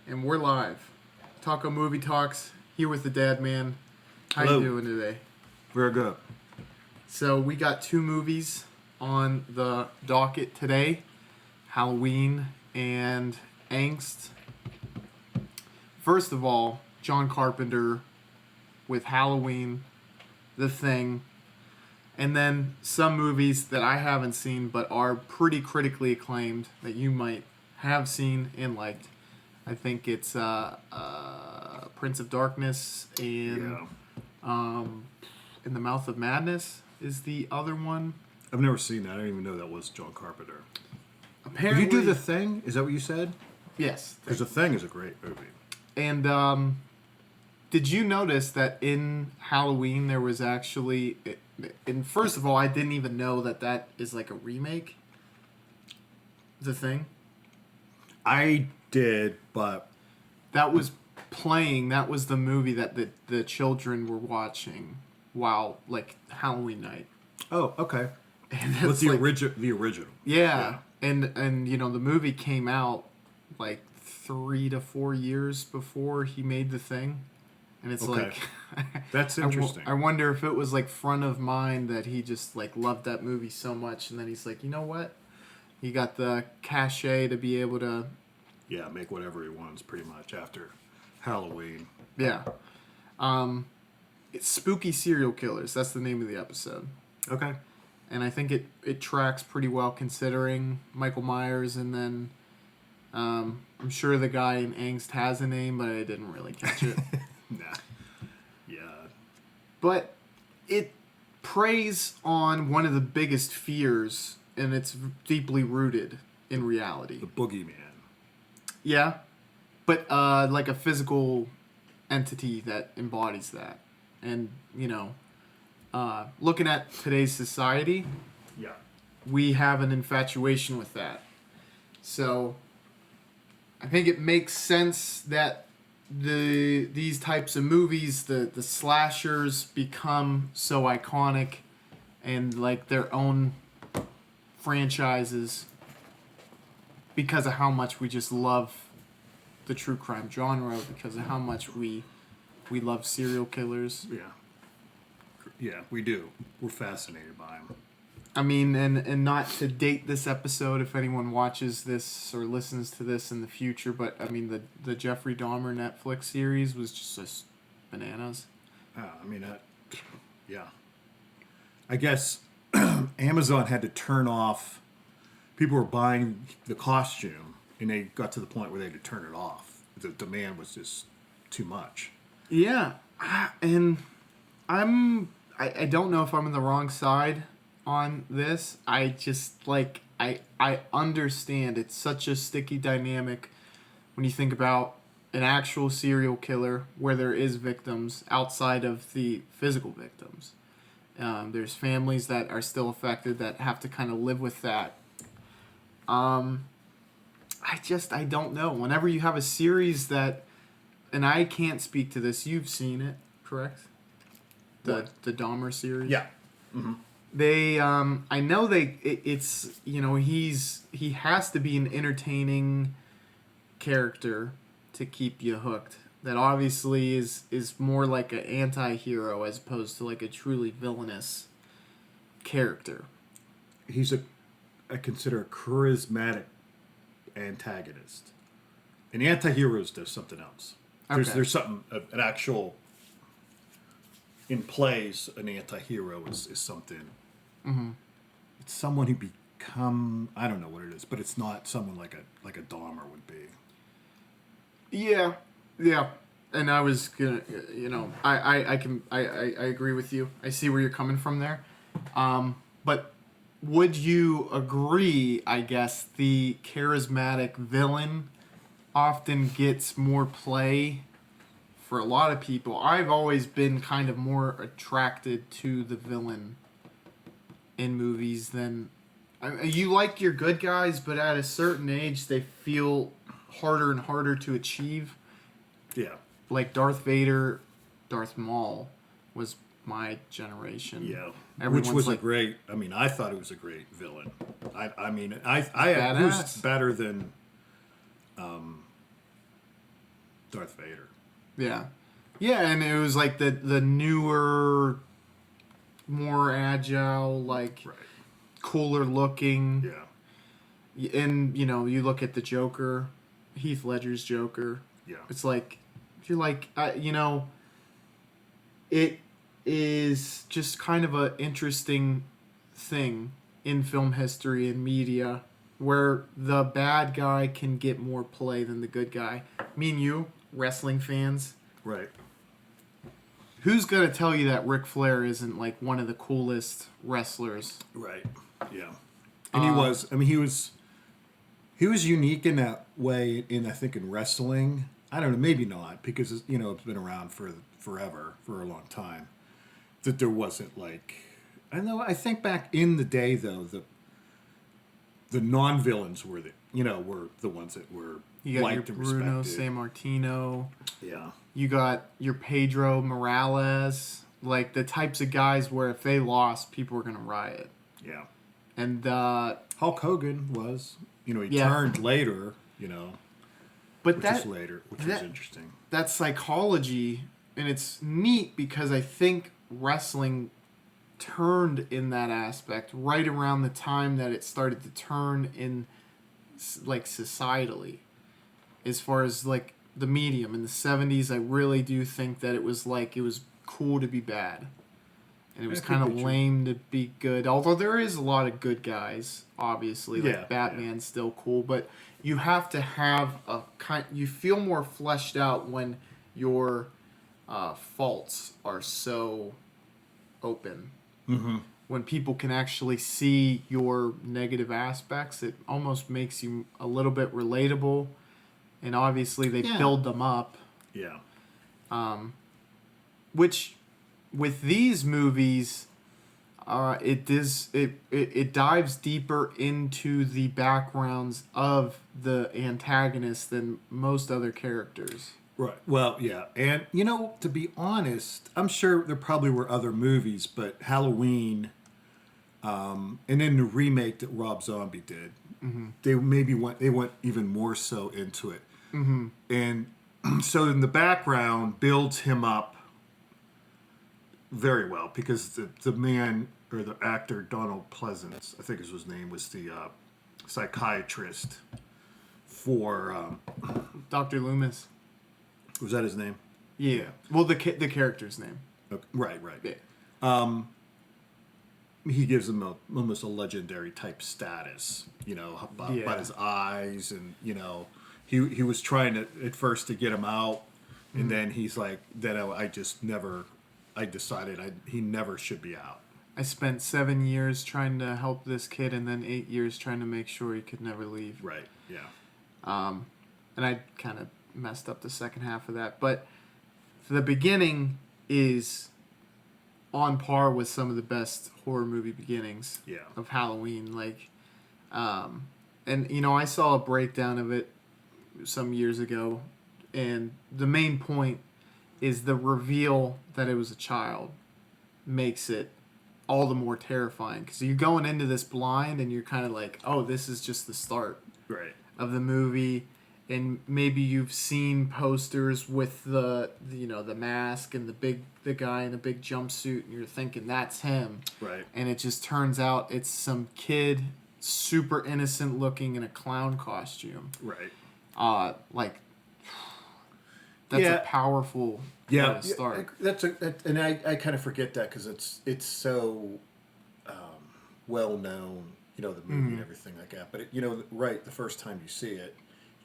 And we're live. Taco Movie Talks, here with the Dad Man. How Hello. you doing today? Very good. So we got two movies on the docket today. Halloween and Angst. First of all, John Carpenter with Halloween, The Thing, and then some movies that I haven't seen but are pretty critically acclaimed that you might have seen and liked. I think it's Prince of Darkness and In the Mouth of Madness is the other one. I've never seen that. I didn't even know that was John Carpenter. Apparently, Did you do The Thing? Is that what you said? Yes. Because The Thing is a great movie. And did you notice that in Halloween there was actually... And first of all, I didn't even know that is like a remake. The Thing. I did, but... That was playing. That was the movie that the children were watching while, like, Halloween night. Oh, okay. And What's the, like, the original? Yeah. And you know, the movie came out, like, 3 to 4 years before he made The Thing. And it's Okay. like... That's interesting. I wonder if it was, like, front of mind that he just, like, loved that movie so much. And then he's like, you know what? He got the cachet to be able to... Yeah, make whatever he wants pretty much after Halloween. Yeah. It's Spooky Serial Killers. That's the name of the episode. Okay. And I think it tracks pretty well considering Michael Myers, and then I'm sure the guy in Angst has a name, but I didn't really catch it. Nah. Yeah. But it preys on one of the biggest fears, and it's deeply rooted in reality. The Boogeyman. Yeah, but like a physical entity that embodies that. And, you know, looking at today's society, Yeah. we have an infatuation with that. So I think it makes sense that these types of movies, the slashers, become so iconic and like their own franchises because of how much we just love the true crime genre, because of how much we love serial killers. Yeah. Yeah, we do. We're fascinated by him. I mean, and not to date this episode if anyone watches this or listens to this in the future, but I mean, the Jeffrey Dahmer Netflix series was just bananas. Yeah. I guess Amazon had to turn off. People were buying the costume, and they got to the point where they had to turn it off. The demand was just too much. Yeah, and I don't know if I'm in the wrong side on this. I just, like, I understand it's such a sticky dynamic when you think about an actual serial killer where there is victims outside of the physical victims. There's families that are still affected that have to kind of live with that. I don't know. Whenever you have a series that, and I can't speak to this, you've seen it, correct? The Dahmer series? Yeah. Mm-hmm. They, I know it's, you know, he has to be an entertaining character to keep you hooked. That obviously is more like an anti-hero as opposed to like a truly villainous character. He's I consider a charismatic antagonist. And the anti-heroes does something else. There's something, an actual, in plays, an anti-hero is something. Mm-hmm. It's someone who become, I don't know what it is, but it's not someone like a Dahmer would be. Yeah, and I was gonna, you know, I agree with you. I see where you're coming from there, but would you agree? I guess the charismatic villain often gets more play for a lot of people. I've always been kind of more attracted to the villain in movies than you like your good guys, but at a certain age they feel harder and harder to achieve. Yeah. Like Darth Vader, Darth Maul was my generation. Yeah. Everyone's Which was like, a great, I mean, I thought it was a great villain. I mean, Badass. who's better than Darth Vader. Yeah. Yeah, and it was like the newer, more agile, like Right. cooler looking. Yeah. And, you look at the Joker, Heath Ledger's Joker. Yeah. It's like, you're like, it is just kind of a interesting thing in film history and media where the bad guy can get more play than the good guy. Me and you, wrestling fans. Right. Who's going to tell you that Ric Flair isn't like one of the coolest wrestlers? Right. Yeah. And he was. I mean, he was unique in that way. I think in wrestling, I don't know, maybe not because it's been around for forever, for a long time. That there wasn't like, I think back in the day though, the non-villains were the ones that were You got liked your and Bruno respected. Sammartino. Yeah. You got your Pedro Morales. Like the types of guys where if they lost, people were going to riot. Yeah. And Hulk Hogan was, he Yeah. turned later, but which that was interesting. that psychology, and it's neat because I think wrestling turned in that aspect right around the time that it started to turn in like societally, as far as like the medium in the 70s. I really do think that it was cool to be bad, and it was kind of lame to be good, although there is a lot of good guys, obviously. Like Batman's still cool, but you have to have you feel more fleshed out when your faults are so open. Mm-hmm. When people can actually see your negative aspects, it almost makes you a little bit relatable. And obviously they build them up. Yeah. Which, with these movies, it dives deeper into the backgrounds of the antagonist than most other characters. Right. Well, yeah. And, to be honest, I'm sure there probably were other movies, but Halloween, and then the remake that Rob Zombie did, they went even more so into it. Mm-hmm. And so in the background builds him up very well because the man, or the actor, Donald Pleasance, I think is his name, was the psychiatrist for... Dr. Loomis. Was that his name? Yeah. Well, the character's name. Okay. Right. Yeah. He gives him almost a legendary type status, about his eyes, and he was trying to at first to get him out, and then he's like, I decided he never should be out. I spent 7 years trying to help this kid, and then 8 years trying to make sure he could never leave. Right. Yeah. And I kind of messed up the second half of that, but the beginning is on par with some of the best horror movie beginnings of Halloween. Like, and I saw a breakdown of it some years ago, and the main point is the reveal that it was a child makes it all the more terrifying, because you're going into this blind and you're kind of like, oh, this is just the start of the movie. And maybe you've seen posters with the mask and the guy in a big jumpsuit, and you're thinking that's him. Right. And it just turns out it's some kid, super innocent looking, in a clown costume. Right. That's a powerful way to start. And I kind of forget that because it's so well known, the movie and everything like that. But the first time you see it,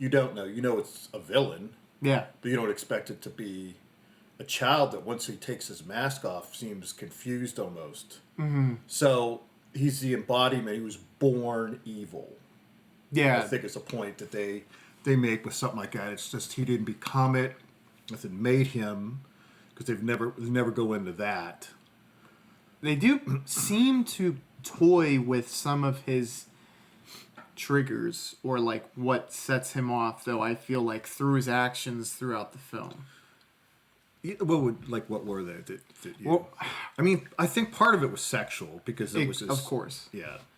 you don't know. It's a villain. Yeah. But you don't expect it to be a child that once he takes his mask off seems confused almost. Mm-hmm. So he's the embodiment. He was born evil. Yeah. I think it's a point that they make with something like that. It's just he didn't become it. Nothing made him, because they never go into that. They do seem to toy with some of his triggers, or like what sets him off, though, I feel like, through his actions throughout the film. What were they? I mean, I think part of it was sexual, because it was his, of course,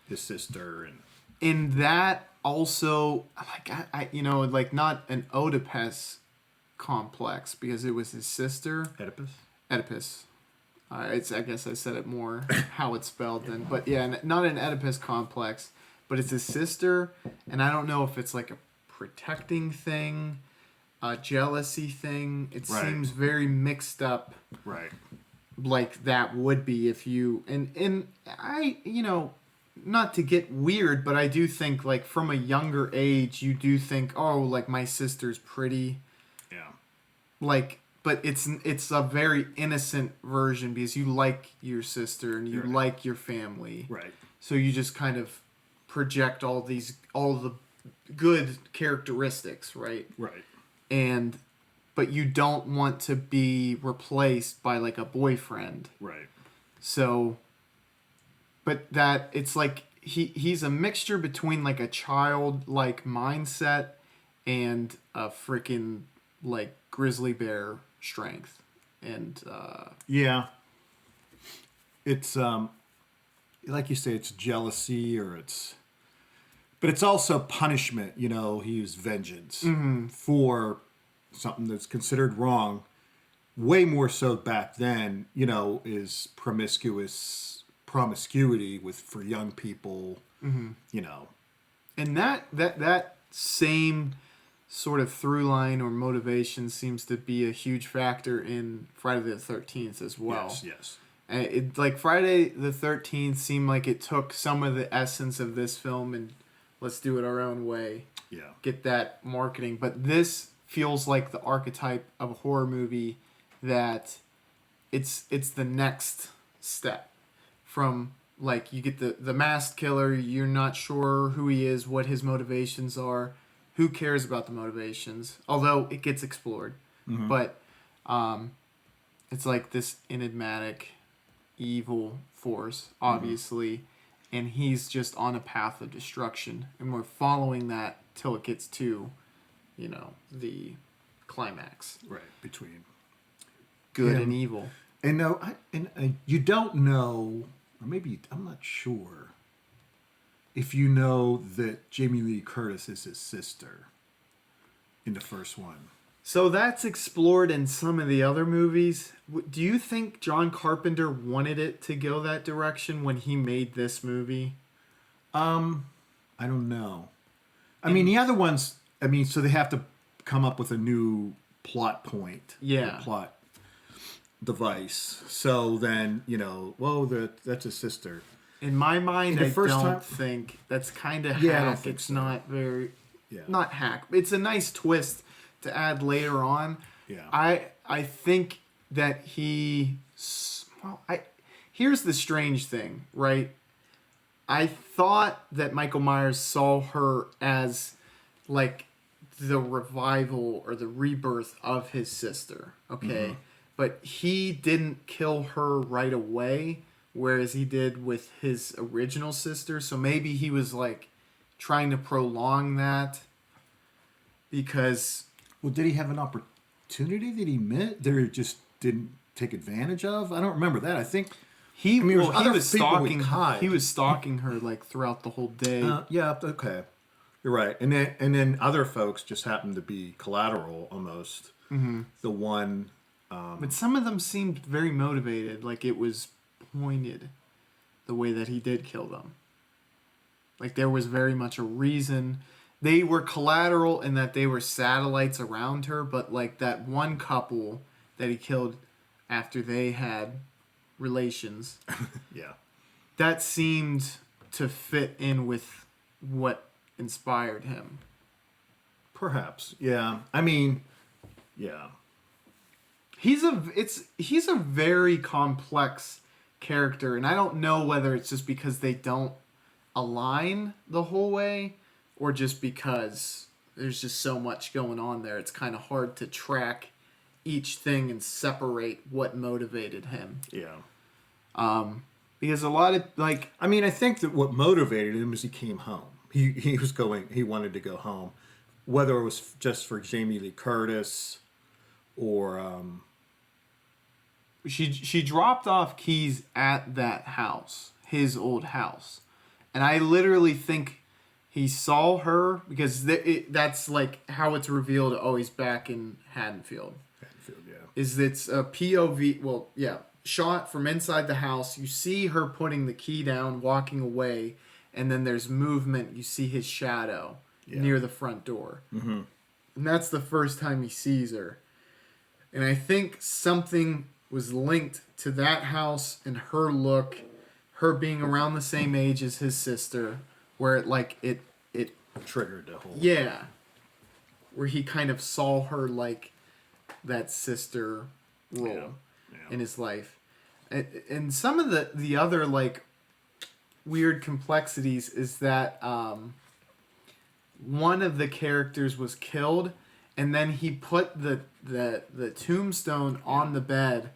his sister, and in that also, like I not an Oedipus complex because it was his sister. Oedipus. I guess I said it more how it's spelled then. But yeah, not an Oedipus complex, but it's his sister. And I don't know if it's like a protecting thing, a jealousy thing. It seems very mixed up. Right. Like that would be if you... And I, not to get weird, but I do think like from a younger age, you do think, oh, like my sister's pretty. Yeah. Like... But it's a very innocent version because you like your sister and you like your family. Right. So you just kind of project all the good characteristics, right? Right. But you don't want to be replaced by like a boyfriend. Right. So, but that it's like he's a mixture between like a childlike mindset and a freaking like grizzly bear strength. And yeah, it's like you say, it's jealousy but it's also punishment. He used vengeance for something that's considered wrong, way more so back then. Is promiscuity for young people. And that same sort of through line or motivation seems to be a huge factor in Friday the 13th as well. Yes. And like Friday the 13th seemed like it took some of the essence of this film and let's do it our own way. Yeah. Get that marketing. But this feels like the archetype of a horror movie that it's the next step from like you get the masked killer, you're not sure who he is, what his motivations are. Who cares about the motivations? Although it gets explored. Mm-hmm. But it's like this enigmatic evil force, obviously. And he's just on a path of destruction. And we're following that till it gets to, the climax. Right, between good and evil. And you don't know, or maybe, I'm not sure, if you know that Jamie Lee Curtis is his sister in the first one. So that's explored in some of the other movies. Do you think John Carpenter wanted it to go that direction when he made this movie? I don't know. I mean, the other ones, so they have to come up with a new plot point. Yeah. Plot device. So then, that's his sister. In my mind, I don't think that's kind of hack. It's so. Not very, not hack. It's a nice twist to add later on. Yeah. I think that here's the strange thing, right? I thought that Michael Myers saw her as like the revival or the rebirth of his sister, okay? Mm-hmm. But he didn't kill her right away. Whereas he did with his original sister. So maybe he was like trying to prolong that because... Well, did he have an opportunity that he just didn't take advantage of? I don't remember that. I think he was stalking her like throughout the whole day. Yeah, okay. You're right. And then other folks just happened to be collateral almost. Mm-hmm. The one... but some of them seemed very motivated. Like it was... pointed the way that he did kill them. Like there was very much a reason. They were collateral in that they were satellites around her, but like that one couple that he killed after they had relations. Yeah. That seemed to fit in with what inspired him. Perhaps. Yeah. Yeah. He's a very complex character, and I don't know whether it's just because they don't align the whole way or just because there's just so much going on there. It's kind of hard to track each thing and separate what motivated him. Yeah. Because a lot of like I think that what motivated him is he came home. He wanted to go home, whether it was just for Jamie Lee Curtis or She dropped off keys at that house, his old house. And I literally think he saw her because that's like how it's revealed. Oh, he's back in Haddonfield. Haddonfield, yeah. Is it's a POV? Well, yeah, shot from inside the house. You see her putting the key down, walking away, and then there's movement. You see his shadow near the front door, and that's the first time he sees her. And I think something was linked to that house and her look, her being around the same age as his sister, where it triggered the whole where he kind of saw her like that sister role in his life. And some of the other like weird complexities is that one of the characters was killed, and then he put the tombstone on the bed,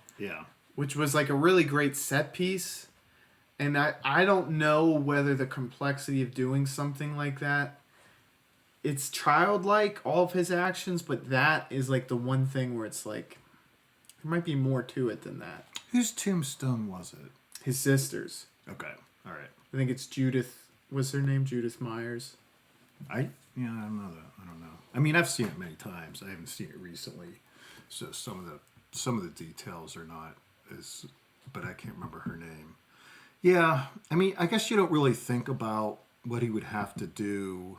which was like a really great set piece. And I don't know whether the complexity of doing something like that, it's childlike, all of his actions, but that is like the one thing where it's like there might be more to it than that. Whose tombstone was it? His sister's. Okay, all right. I think it's Judith. What's her name? Judith Myers. I don't know that. I don't know. I mean, I've seen it many times. I haven't seen it recently, so some of the details are not as. But I can't remember her name. Yeah, I mean, I guess you don't really think about what he would have to do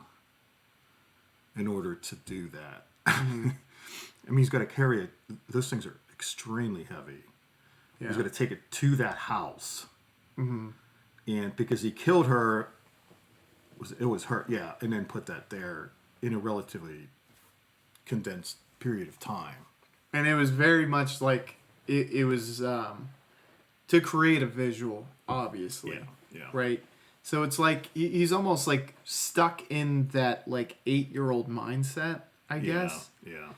in order to do that. I mean, he's got to carry it. Those things are extremely heavy. Yeah. He's got to take it to that house, and because he killed her, it was her, and then put that there in a relatively condensed period of time. And it was very much like it was to create a visual, obviously. Yeah. Right. So it's like he's almost like stuck in that like 8-year-old mindset, I guess. Yeah.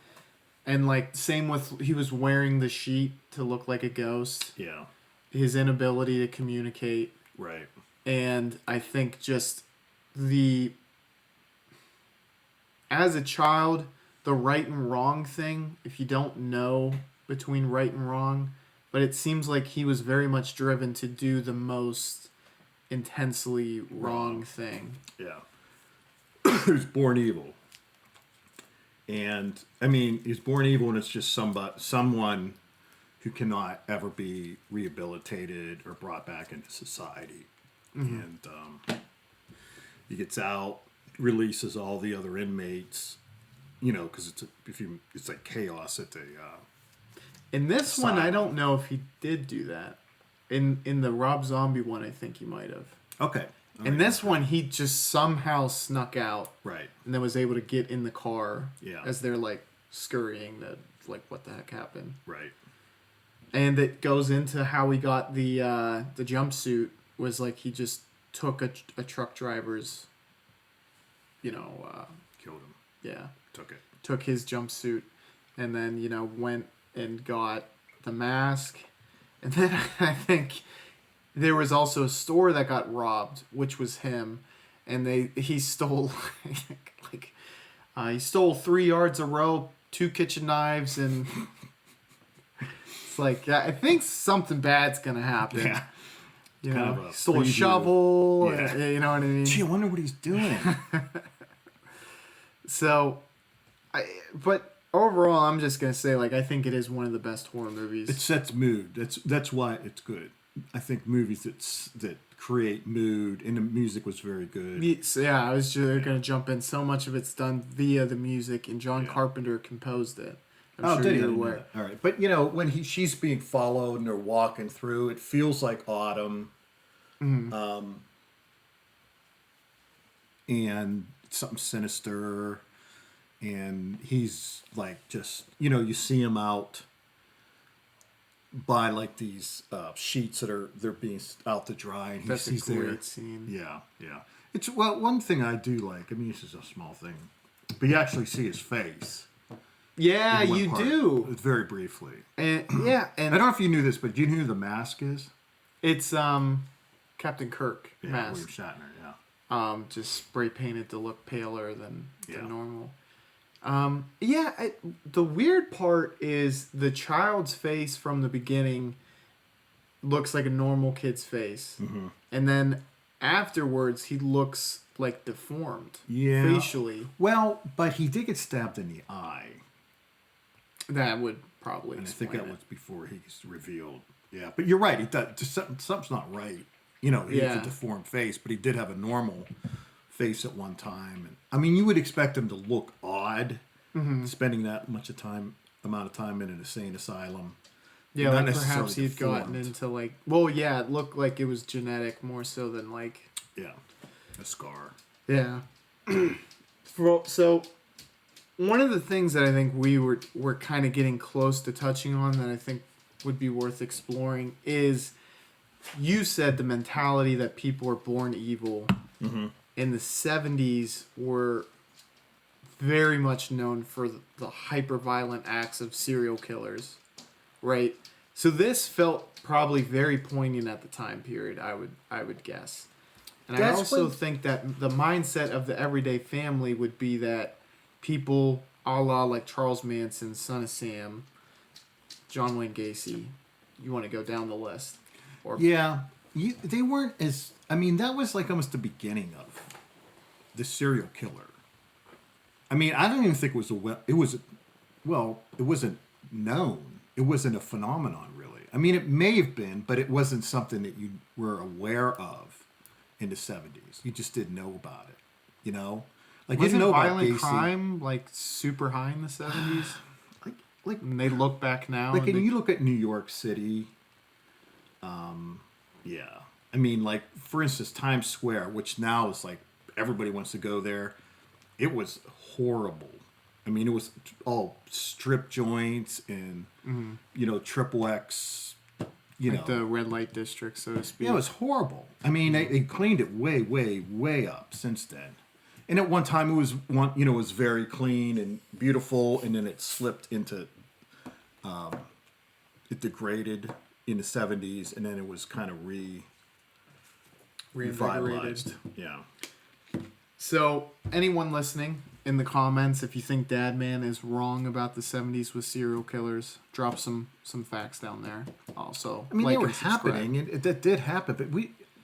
And like same with he was wearing the sheet to look like a ghost. Yeah. His inability to communicate. Right. And I think just as a child, the right and wrong thing, if you don't know between right and wrong, but it seems like he was very much driven to do the most intensely wrong thing. Yeah. He was born evil. And, I mean, he's born evil and it's just someone who cannot ever be rehabilitated or brought back into society. And he gets out, releases all the other inmates, because it's like chaos at the... In this one, I don't know if he did do that. In the Rob Zombie one, I think he might have. Okay. In this one, he just somehow snuck out. Right. And then was able to get in the car as they're, like, scurrying to, like, what the heck happened. Right. And it goes into how he got the jumpsuit, was, like, he just took a truck driver's, killed him. Yeah. Took it. Took his jumpsuit and then, went and got the mask. And then I think there was also a store that got robbed, which was him. And he stole, he stole 3 yards of rope, 2 kitchen knives, and it's like, I think something bad's going to happen. Yeah. He stole a shovel. Yeah. You know what I mean? Gee, I wonder what he's doing. So, but overall, I'm just gonna say, like, I think it is one of the best horror movies. It sets mood. That's why it's good. I think movies that create mood, and the music was very good. Yeah, I was just gonna jump in. So much of it's done via the music, and John Carpenter composed it. I'm sure did he? You're aware. All right, but when she's being followed and they're walking through, it feels like autumn, and something sinister, and he's like just you see him out by like these sheets they're being out to dry, and That's he's a great there. scene. Yeah. It's one thing I do like. I mean, this is a small thing, but you actually see his face. Yeah, you do. It's very briefly. And I don't know if you knew this, but do you know who the mask is? It's Captain Kirk mask. William Shatner. Just spray painted to look paler than normal. The weird part is the child's face from the beginning looks like a normal kid's face, and then afterwards he looks like deformed. Yeah. Facially. Well, but he did get stabbed in the eye. That would probably And I explain think that it. was before he's revealed. Yeah, but you're right. He does, just something's not right. You know, he has a deformed face, but he did have a normal face at one time. And I mean, you would expect him to look odd, spending that much amount of time in an insane asylum. Yeah, Not like perhaps necessarily he'd gotten deformed. into like, well, yeah, it looked like it was genetic more so than like, Yeah, a scar. yeah. So one of the things that I think we're kind of getting close to touching on that I think would be worth exploring is you said the mentality that people were born evil in the 70s were very much known for the hyper-violent acts of serial killers, right? So this felt probably very poignant at the time period, I would guess. And I also think that the mindset of the everyday family would be that people a la like Charles Manson, Son of Sam, John Wayne Gacy, you want to go down the list. Or Yeah, they weren't as... I mean, that was like almost the beginning of the serial killer. I mean, I don't even think it was it wasn't known. It wasn't a phenomenon, really. I mean, it may have been, but it wasn't something that you were aware of in the 70s. You just didn't know about it, you know? Like, you wasn't didn't know violent about Gacy. crime like super high in the 70s? Like, And they look back now. like, and and you look at New York City, yeah. I mean, like, for instance, Times Square, which now is like, everybody wants to go there. It was horrible. I mean, it was all strip joints and, you know, triple X, like the red light district, so to speak. Yeah, it was horrible. I mean, they cleaned it way, way, way up since then. And at one time, it was very clean and beautiful, and then it slipped into, it degraded in the 70s, and then it was kind of Reinvigorated. revitalized. Yeah. So, anyone listening in the comments, if you think Dadman is wrong about the 70s with serial killers, drop some facts down there. Also, I mean, like they were and subscribe. happening, and that did happen, but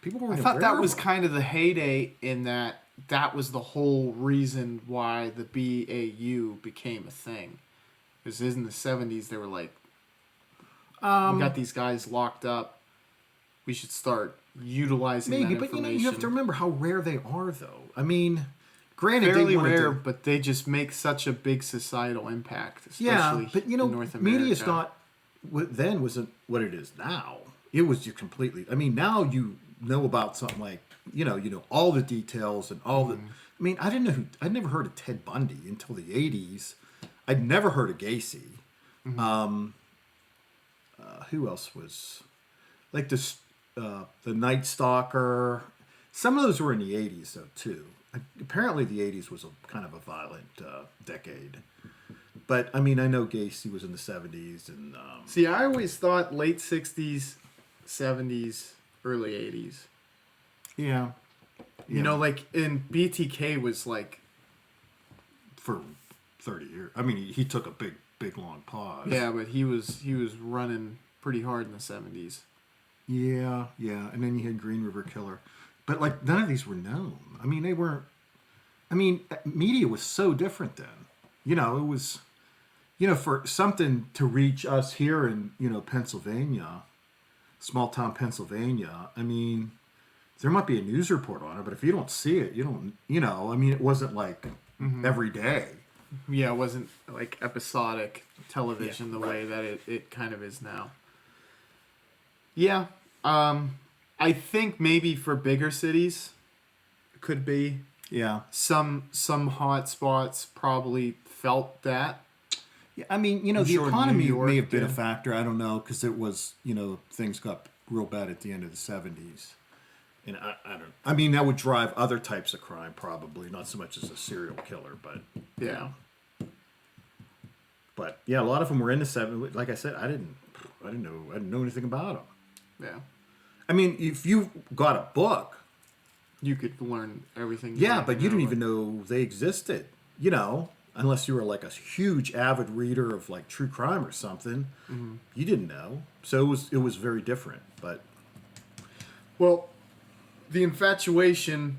people weren't I thought that aware was of them. kind of the heyday in that was the whole reason why the BAU became a thing. Because in the 70s, they were like, we got these guys locked up. We should start utilizing Maybe, that but information. you have to remember how rare they are, though. I mean, granted, Fairly they wanted rare, to, but they just make such a big societal impact, especially yeah, but in North America. media's not then wasn't what it is now. It was you completely. I mean, now you know about something like you know all the details and all the. I mean, I didn't know I'd never heard of Ted Bundy until the '80s. I'd never heard of Gacy. Who else was like this? The Night Stalker. Some of those were in the '80s though too. Apparently, the '80s was a kind of a violent decade. But I mean, I know Gacy was in the '70s, and See, I always thought late 60s, 70s, early 80s. yeah, You know, like in BTK was like, for 30 years. I mean, he took a big long pause. yeah, but he was running pretty hard in the 70s. Yeah, and then you had Green River Killer, but like none of these were known. I mean, they weren't. I mean, media was so different then. You know, it was, for something to reach us here in Pennsylvania, small town Pennsylvania. I mean, there might be a news report on it, but if you don't see it, you don't. I mean, it wasn't like every day. Yeah, it wasn't like episodic television the way that it kind of is now. Yeah, I think maybe for bigger cities, it could be. Yeah. Some hot spots probably felt that. Yeah, I mean, I'm the sure economy New York, may have been yeah. a factor. I don't know, because it was, things got real bad at the end of the 70s. And I don't. I mean, that would drive other types of crime, probably not so much as a serial killer, but Yeah. But yeah, a lot of them were in the 70s. Like I said, I didn't know anything about them. Yeah. I mean, if you got a book, You could learn everything. yeah, need but to you know. didn't even know they existed. Unless you were like a huge avid reader of like true crime or something, you didn't know. So it was very different. But Well, the infatuation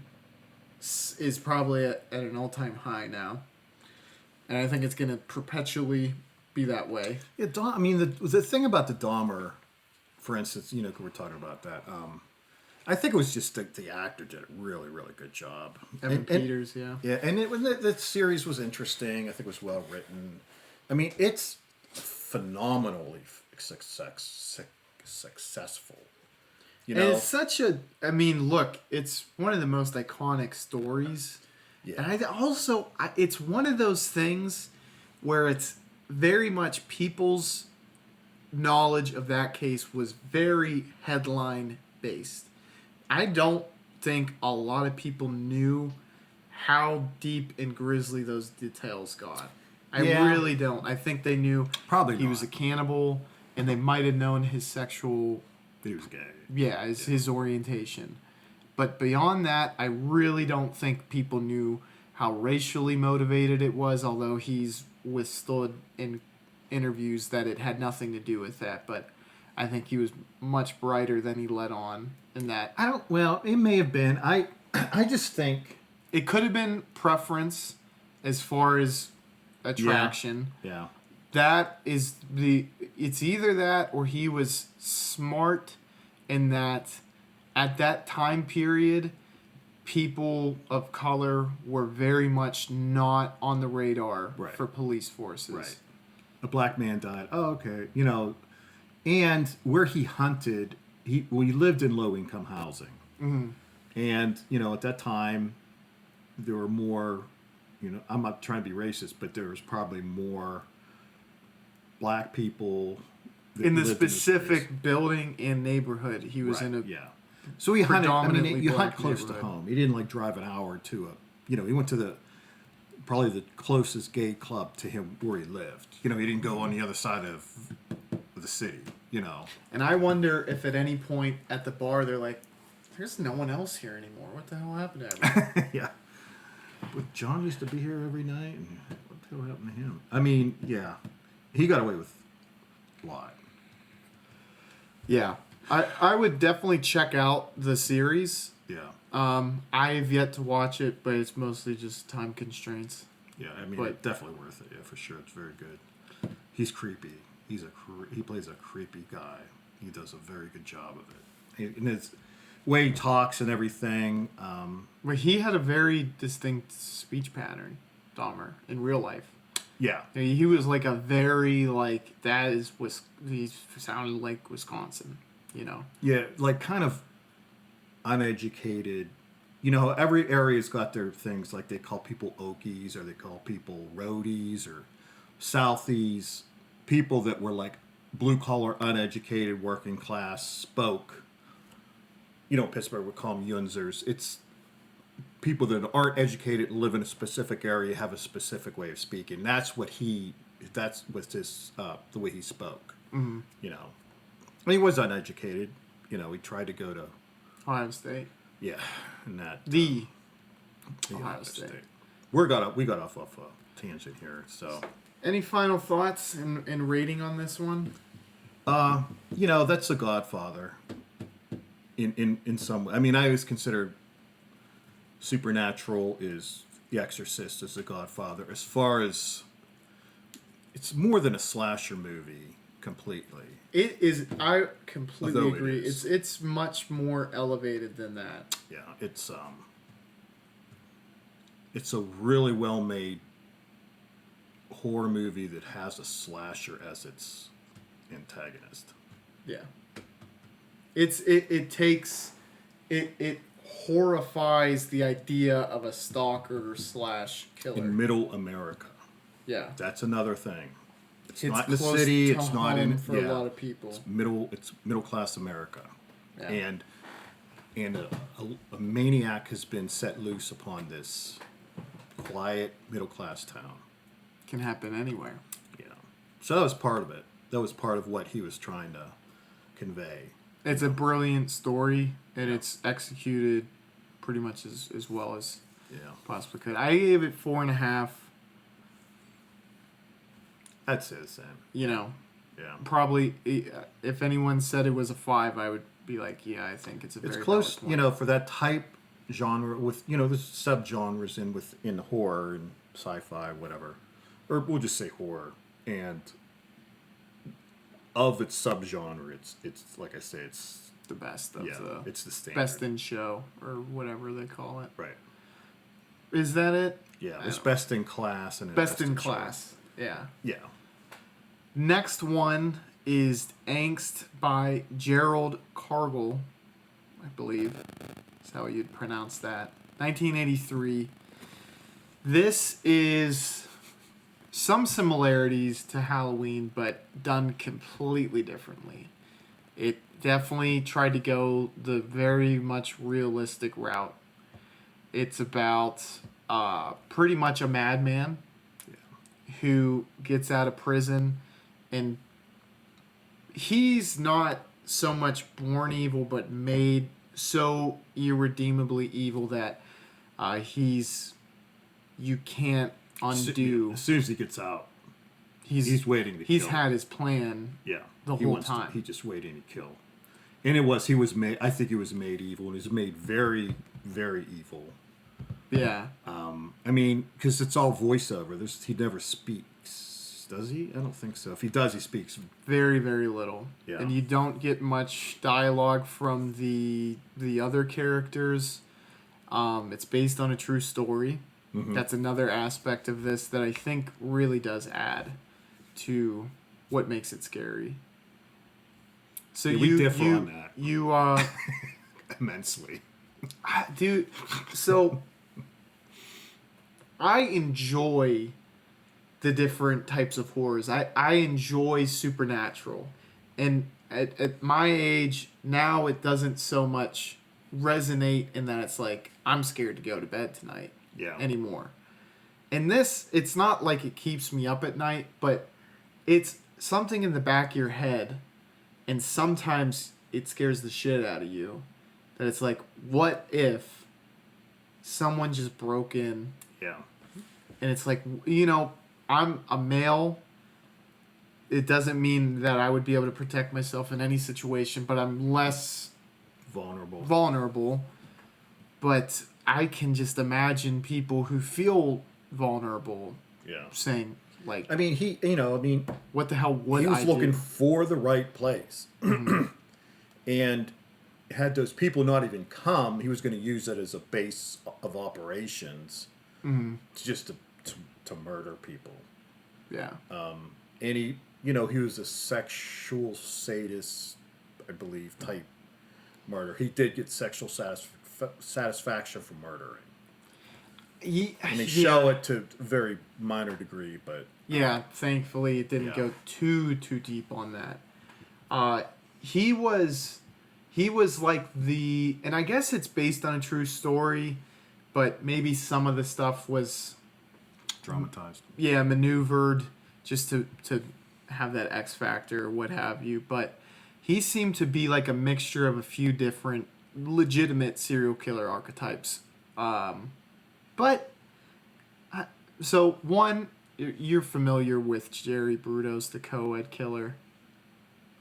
is probably at an all-time high now, and I think it's going to perpetually be that way. Yeah, I mean, the thing about the Dahmer, for instance, we're talking about that. I think it was just the actor did a really, really good job. Evan Peters, yeah. Yeah, and the series was interesting. I think it was well written. I mean, it's phenomenally successful. And it's such a... I mean, look, it's one of the most iconic stories. Yeah. And it's one of those things where it's very much people's knowledge of that case was very headline-based. I don't think a lot of people knew how deep and grisly those details got. I really don't. I think they knew probably he was a cannibal, and they might have known his sexual... He was gay. Yeah, his orientation. But beyond that, I really don't think people knew how racially motivated it was, although he's withstood in interviews that it had nothing to do with that. But I think he was much brighter than he let on in that. Well, it may have been. I just think... It could have been preference as far as attraction. Yeah. That is it's either that or he was smart in that at that time period, people of color were very much not on the radar for police forces. Right. A black man died. Oh, okay. And where he hunted, he lived in low-income housing. Mm-hmm. And, at that time, there were more, I'm not trying to be racist, but there was probably more black people in the specific building and neighborhood he was in. So he hunted. I mean, you hunt close to neighborhood. home. He didn't drive an hour to he went to probably the closest gay club to him where he lived. He didn't go on the other side of the city. And I wonder if at any point at the bar they're like, "There's no one else here anymore. What the hell happened to him?" Yeah. But John used to be here every night. And what the hell happened to him? I mean, yeah, he got away with a lot. Yeah, I would definitely check out the series. Yeah. I've yet to watch it, but it's mostly just time constraints. Yeah, I mean, it's definitely worth it. Yeah, for sure, it's very good. He's creepy. He plays a creepy guy. He does a very good job of it. And it's way he talks and everything. But he had a very distinct speech pattern, Dahmer, in real life. Yeah. He was like a very, he sounded like Wisconsin, Yeah, kind of uneducated. Every area's got their things, like they call people Okies or they call people Roadies or Southies. People that were blue-collar, uneducated, working class, spoke. Pittsburgh would call them Yunzers. It's people that aren't educated, live in a specific area, have a specific way of speaking. That was the way he spoke. Mm-hmm. And he was uneducated. He tried to go to Ohio State. Yeah, and that Ohio State. We got off a tangent here. So, any final thoughts and rating on this one? That's The Godfather. In some way, I mean, I always consider Supernatural is The Exorcist as The Godfather. As far as it's more than a slasher movie completely. It is. I completely Although agree. it is. It's much more elevated than that. Yeah, it's a really well made horror movie that has a slasher as its antagonist. Yeah. It horrifies the idea of a stalker / killer in middle America. Yeah, that's another thing. It's not in the city. It's not in for a lot of people. It's middle class America, yeah. and a maniac has been set loose upon this quiet middle class town. Can happen anywhere. Yeah, so that was part of it. That was part of what he was trying to convey. It's a brilliant story, and it's executed pretty much as well as possibly could. I gave it 4.5. I'd say the same. Probably if anyone said it was a 5, I would be like, yeah, I think it's a very It's close, valid point. for that type genre with, there's subgenres within horror and sci-fi, whatever. Or we'll just say horror. And of its subgenre, it's like I say, it's The best of it's the standard. best in show or whatever they call it. Right. Is that it? Yeah, there's best in class and Best in show. class. Yeah. Yeah. Next one is Angst by Gerald Cargill, I believe. That's how you'd pronounce that. 1983. This is some similarities to Halloween, but done completely differently. It definitely tried to go the very much realistic route. It's about pretty much a madman who gets out of prison, and he's not so much born evil, but made so irredeemably evil that you can't undo. As soon as he gets out, He's waiting to He's kill. had his plan. Yeah. The whole time. He's just waiting to kill. And he was made, I think he was made evil, and he was made very, very evil. Yeah. I mean, because it's all voiceover. He never speaks, does he? I don't think so. If he does, he speaks. Very, very little. Yeah. And you don't get much dialogue from the other characters. It's based on a true story. Mm-hmm. That's another aspect of this that I think really does add to what makes it scary. So Yeah, we differ on that. You Immensely. dude, so I enjoy the different types of horrors. I enjoy supernatural. And at my age, now it doesn't so much resonate in that it's like, I'm scared to go to bed tonight anymore. And this, it's not like it keeps me up at night, but it's something in the back of your head, and sometimes it scares the shit out of you. That it's like, what if someone just broke in? Yeah. And it's like, I'm a male. It doesn't mean that I would be able to protect myself in any situation, but I'm less vulnerable. But I can just imagine people who feel vulnerable saying, like, I mean, what the hell would I do? He was looking for the right place. And had those people not even come, he was going to use it as a base of operations to murder people. Yeah. And he was a sexual sadist, I believe, type murder. He did get sexual satisfaction from murdering. And they show it to a very minor degree, but... Yeah, thankfully it didn't go too deep on that. He was like and I guess it's based on a true story, but maybe some of the stuff was... dramatized. Yeah, maneuvered just to have that X factor or what have you. But he seemed to be like a mixture of a few different legitimate serial killer archetypes. So one, you're familiar with Jerry Brudos, the co-ed killer.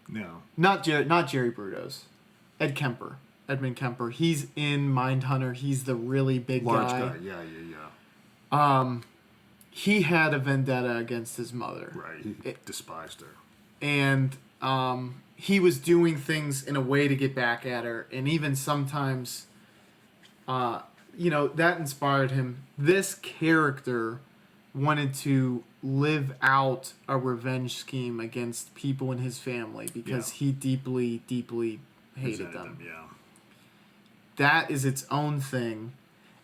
No. Not Jerry Brudos. Edmund Kemper. He's in Mindhunter. He's the really big Large guy. Yeah. He had a vendetta against his mother. Right. He despised her. And he was doing things in a way to get back at her. And even sometimes, that inspired him. This character wanted to live out a revenge scheme against people in his family because he deeply, deeply hated them. Yeah. That is its own thing.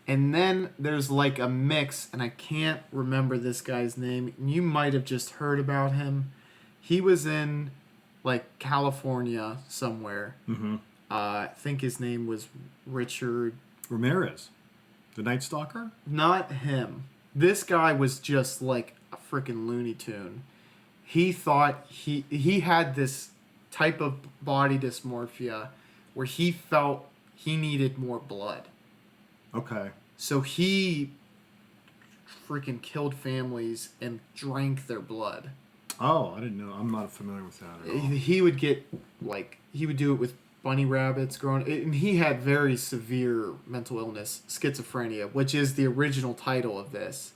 And then there's like a mix, and I can't remember this guy's name. You might have just heard about him. He was in like California somewhere. Mm-hmm. I think his name was Richard Ramirez, the Night Stalker. Not him. This guy was just like a freaking Looney Tune. He thought he had this type of body dysmorphia where he felt he needed more blood. Okay. So he freaking killed families and drank their blood. Oh, I didn't know. I'm not familiar with that at all. He would get he would do it with bunny rabbits growing, and he had very severe mental illness, schizophrenia, which is the original title of this.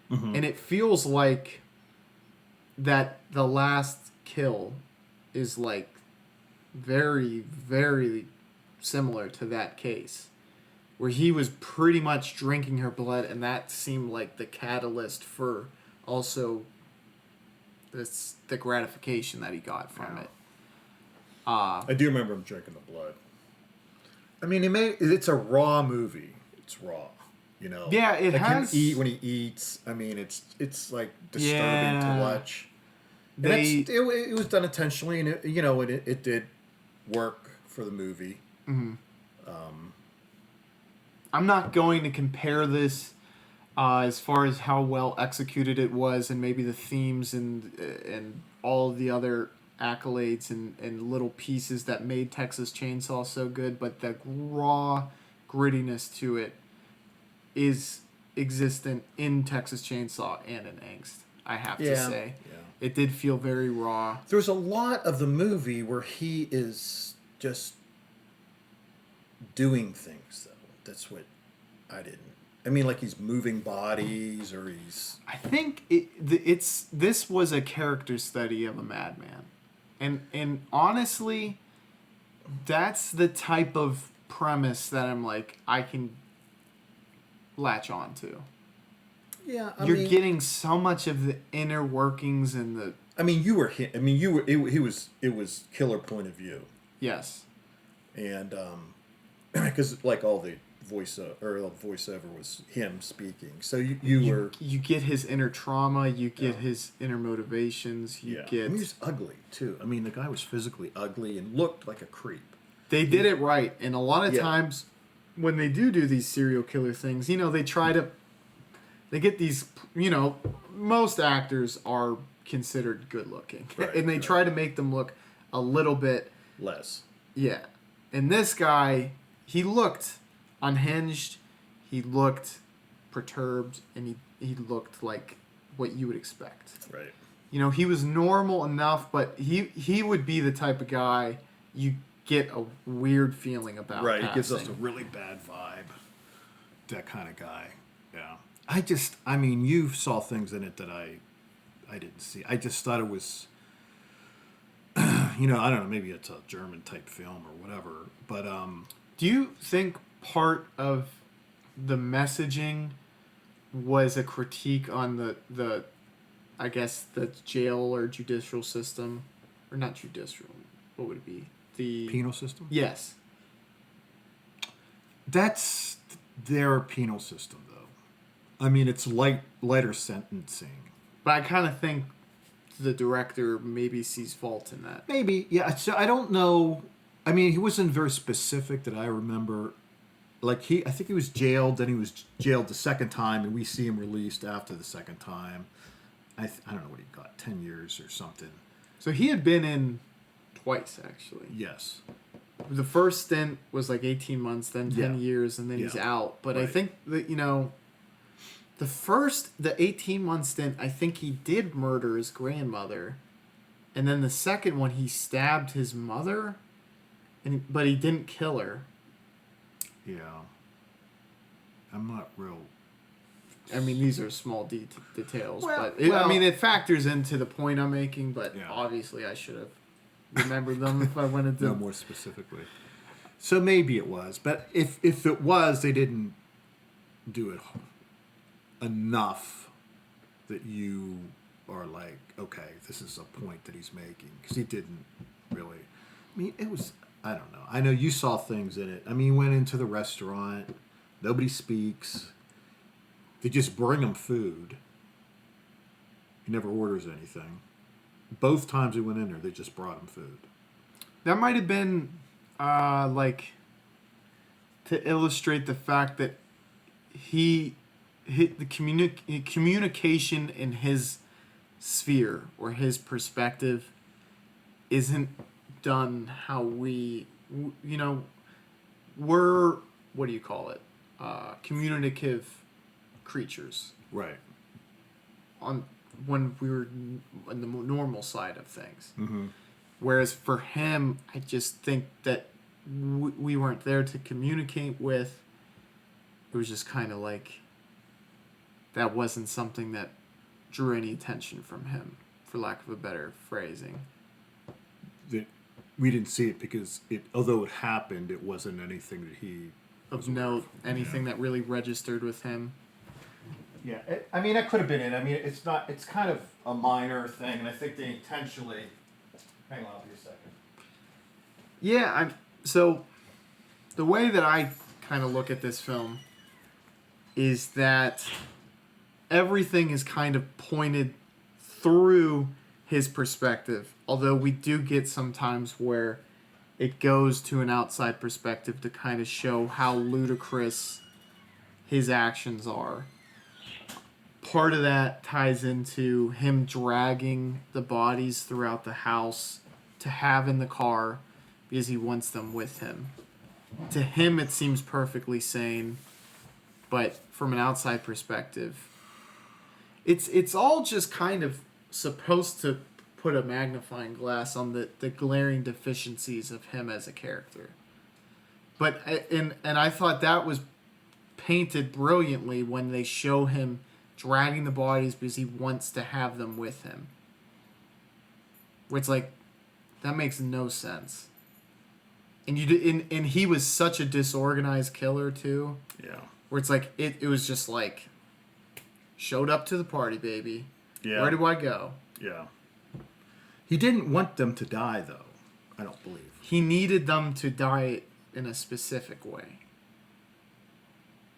Mm-hmm. And it feels like that the last kill is like very, very similar to that case, where he was pretty much drinking her blood, and that seemed like the catalyst for also the gratification that he got from it. I do remember him drinking the blood. I mean, it's a raw movie. It's raw, you know. Yeah, it like has. Him eat when he eats. I mean, it's like disturbing to watch. It was done intentionally, and it did work for the movie. Mm-hmm. I'm not going to compare this as far as how well executed it was, and maybe the themes and all the other accolades and little pieces that made Texas Chainsaw so good, but the raw grittiness to it is existent in Texas Chainsaw and in Angst, I have to say. Yeah. It did feel very raw. There's a lot of the movie where he is just doing things, though. That's what I didn't. I mean, like he's moving bodies, or he's. I think this was a character study of a madman, and honestly, that's the type of premise that I'm like I can latch on to. Yeah, you're getting so much of the inner workings and the. I mean, you were. I mean, you were. It was killer point of view. Yes. And because like all the voiceover was him speaking, so you get his inner trauma, you get his inner motivations, you get. I mean, he was ugly too. I mean, the guy was physically ugly and looked like a creep. They did it right, and a lot of times when they do these serial killer things, they try to. They get these, most actors are considered good looking, right, and they try to make them look a little bit less. Yeah, and this guy, he looked unhinged, he looked perturbed, and he looked like what you would expect. Right. He was normal enough, but he would be the type of guy you get a weird feeling about. Right, he gives us a really bad vibe. That kind of guy. Yeah. I mean, you saw things in it that I didn't see. I just thought it was, I don't know, maybe it's a German type film or whatever. But do you think part of the messaging was a critique on the I guess the jail or judicial system, or not judicial? What would it be? The penal system? Yes. That's their penal system, though. I mean, it's lighter sentencing. But I kind of think the director maybe sees fault in that. Maybe, yeah. So I don't know. I mean, he wasn't very specific that I remember. Like I think he was jailed. Then he was jailed the second time, and we see him released after the second time. I don't know what he got, 10 years or something. So he had been in twice, actually. Yes. The first stint was like 18 months, then 10 years, and then he's out. But I think that, the 18-month stint, I think he did murder his grandmother. And then the second one, he stabbed his mother, but he didn't kill her. Yeah. I'm not real... I mean, these are small details, but it factors into the point I'm making, but obviously I should have remembered them if I wanted to. No, more specifically. So maybe it was, but if it was, they didn't do it enough that you are like, okay, this is a point that he's making, because he didn't really. I mean, it was, I don't know. I know you saw things in it. I mean, he went into the restaurant, nobody speaks. They just bring him food. He never orders anything. Both times he went in there, they just brought him food. That might have been, to illustrate the fact that he hit the communication in his sphere or his perspective isn't done how we're, what do you call it? Communicative creatures, right? When we were on the normal side of things, mm-hmm. Whereas for him, I just think that we weren't there to communicate with. It was just kind of like that wasn't something that drew any attention from him, for lack of a better phrasing. That we didn't see it because although it happened, it wasn't anything that he of note, anything that really registered with him. Yeah, I mean, that could have been it. I mean, it's not. It's kind of a minor thing, and I think they intentionally. Hang on, I'll be a second. Yeah, so the way that I kind of look at this film is that everything is kind of pointed through his perspective, although we do get sometimes where it goes to an outside perspective to kind of show how ludicrous his actions are. Part of that ties into him dragging the bodies throughout the house to have in the car because he wants them with him. To him, it seems perfectly sane, but from an outside perspective, it's all just kind of supposed to put a magnifying glass on the glaring deficiencies of him as a character. But and I thought that was painted brilliantly when they show him dragging the bodies because he wants to have them with him. Where it's like, that makes no sense. And and he was such a disorganized killer too. Yeah. Where it's like it was just like, showed up to the party, baby. Yeah. Where do I go? Yeah. He didn't want them to die, though. I don't believe. He needed them to die in a specific way.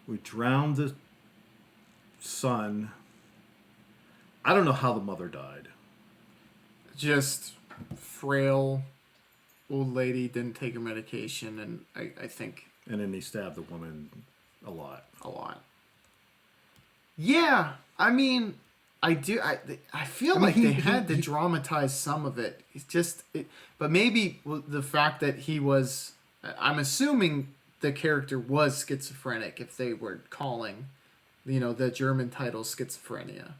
We drowned the son. I don't know how the mother died. Just frail old lady, didn't take her medication, and I think... And then he stabbed the woman a lot. A lot. Yeah, I mean, I feel like they had to dramatize some of it. It's just... but maybe the fact that he was... I'm assuming the character was schizophrenic if they were calling, the German title schizophrenia.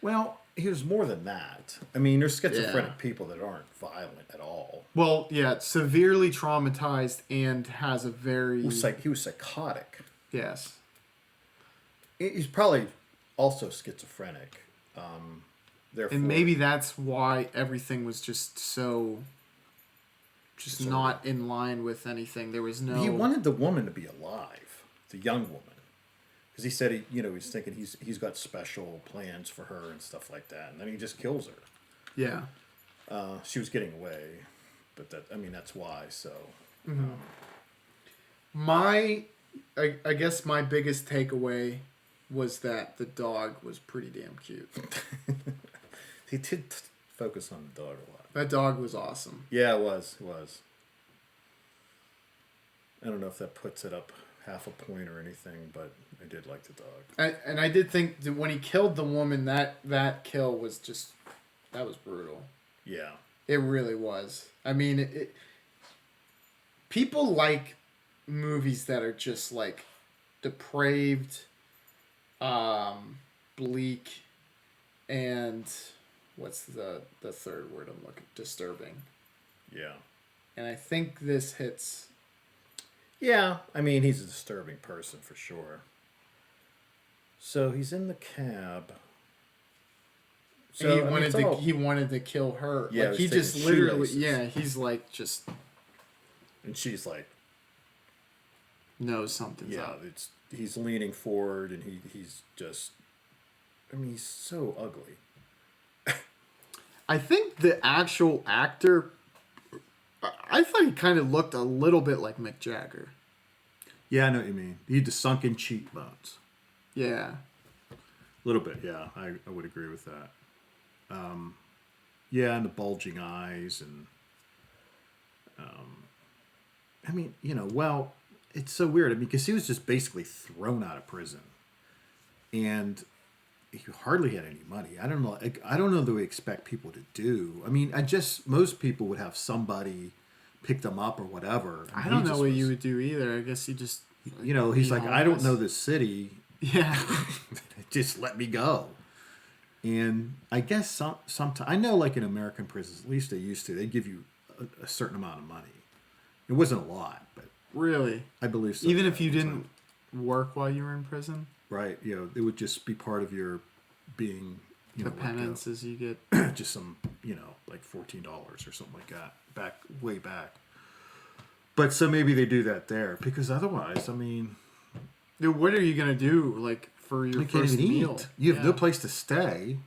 Well, he was more than that. I mean, there's schizophrenic people that aren't violent at all. Well, yeah, severely traumatized and has a very... He was psychotic. Yes. He's probably also schizophrenic. Therefore, and maybe that's why everything was just so... Just not in line with anything. There was no... He wanted the woman to be alive. The young woman. Because he said he's thinking he's got special plans for her and stuff like that, and then he just kills her. Yeah. She was getting away, but that's why. So. Mm-hmm. I guess my biggest takeaway was that the dog was pretty damn cute. He did focus on the dog a lot. That dog was awesome. Yeah, it was. I don't know if that puts it up half a point or anything, but I did like the dog. And I did think that when he killed the woman, that kill was just... That was brutal. Yeah. It really was. I mean, people like movies that are just like depraved, bleak, and what's the third word I'm looking? Disturbing. Yeah. And I think this hits... Yeah, I mean, he's a disturbing person for sure. So he's in the cab. So he wanted to kill her. Yeah, like he just literally he's like just... And she's like... knows something's up. He's leaning forward and he's just... I mean, he's so ugly. I think the actual actor... I thought he kind of looked a little bit like Mick Jagger. Yeah, I know what you mean. He had the sunken cheekbones. Yeah. A little bit, yeah. I would agree with that. Yeah, and the bulging eyes. And I mean, well, it's so weird. I mean, because he was just basically thrown out of prison. And he hardly had any money. I don't know that we expect people to do. I mean, most people would have somebody pick them up or whatever. I don't know what you would do either. I guess he just... he's like, I don't know this city. Yeah. Just let me go. And I guess sometimes... I know like in American prisons, at least they used to, they give you a certain amount of money. It wasn't a lot, but Really? I believe so. Even if you didn't work while you were in prison? Right. It would just be part of your being, The penances you get. just some, like $14 or something like that, way back. But so maybe they do that there, because otherwise, I mean, Dude, what are you gonna do, like, for your you can't first even meal? eat. You have no place to stay.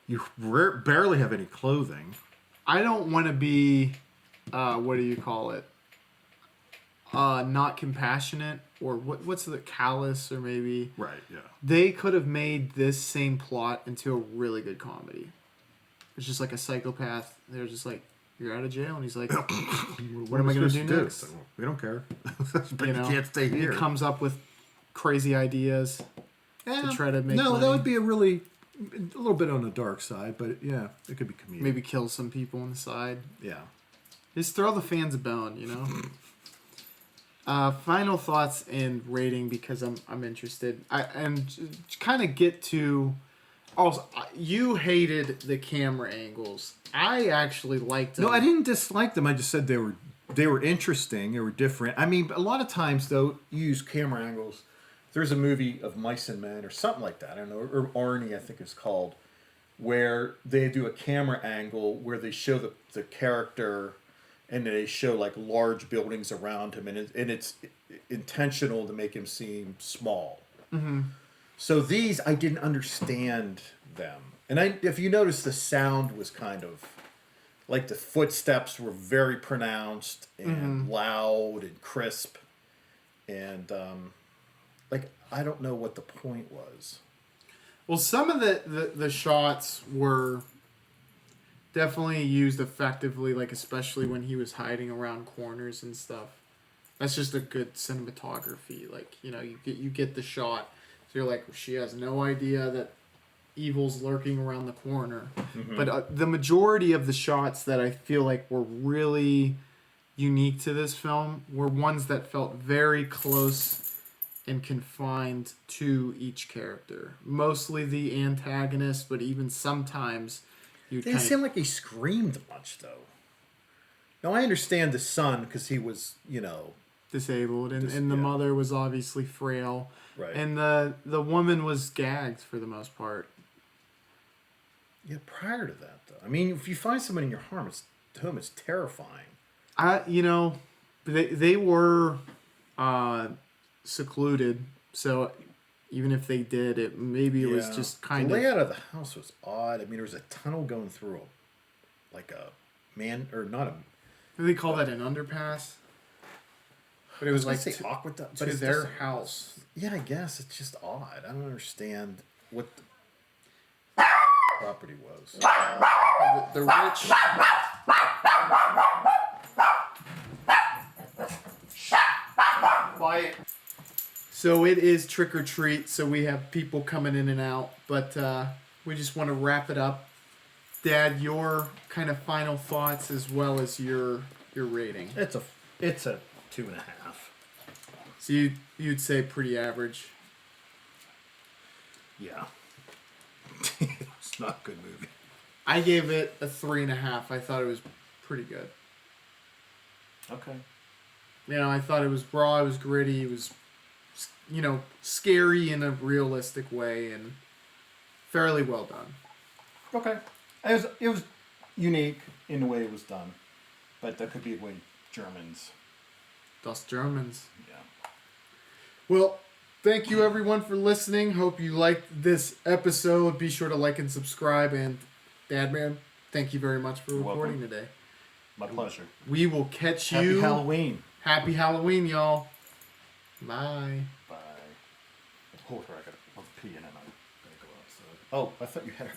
You barely have any clothing. I don't want to be, what do you call it? Not compassionate, or what's the callous, or maybe. Right. Yeah. They could have made this same plot into a really good comedy. It's just like a psychopath. They're just like, you're out of jail, and he's like, what am I going to do next? We don't care. But you can't stay here. He comes up with crazy ideas to try to make money. That would be a little bit on the dark side, but yeah, it could be comedic. Maybe kill some people on the side. Yeah. Just throw the fans a bone, Final thoughts and rating, because I'm interested. And kind of get to. Also, you hated the camera angles. I actually liked them. No, I didn't dislike them. I just said they were interesting. They were different. I mean, a lot of times though, you use camera angles. There's a movie of Mice and Men or something like that. I don't know, or Arnie, I think it's called, where they do a camera angle where they show the character, and they show like large buildings around him, and it's intentional to make him seem small. Mm-hmm. So these, I didn't understand them. And if you notice, the sound was kind of, like the footsteps were very pronounced and loud and crisp. And, I don't know what the point was. Well, some of the shots were definitely used effectively, like especially when he was hiding around corners and stuff. That's just a good cinematography. Like, you get the shot. So you're like, she has no idea that evil's lurking around the corner. Mm-hmm. But the majority of the shots that I feel like were really unique to this film were ones that felt very close and confined to each character. Mostly the antagonist, but even sometimes you didn't seem like he screamed much, though. Now, I understand the son, because he was, disabled, and the mother was obviously frail. Right. And the woman was gagged for the most part. Yeah, prior to that, though. I mean, if you find somebody in your home, it's terrifying. They were secluded, so even if they did, it was just kind of... The layout of the house was odd. I mean, there was a tunnel going through not a... Do they call that an underpass? But it was like aqueduct, to their house. Yeah, I guess it's just odd. I don't understand what the property was. The rich. Quiet. So it is trick or treat. So we have people coming in and out, but we just want to wrap it up. Dad, your kind of final thoughts as well as your rating. It's a 2.5. So you'd say pretty average. Yeah. It's not a good movie. I gave it a 3.5. I thought it was pretty good. Okay. I thought it was raw, it was gritty, it was, scary in a realistic way, and fairly well done. Okay. It was unique in the way it was done, but that could be the way Germans. Das Germans. Yeah. Well, thank you everyone for listening. Hope you liked this episode. Be sure to like and subscribe. And Dad Man, thank you very much for recording today. My pleasure. We will catch you. Happy Halloween. Happy Halloween, y'all. Bye. Bye. Hold her. I gotta pee in and I'm gonna go outside. Oh, I thought you had her.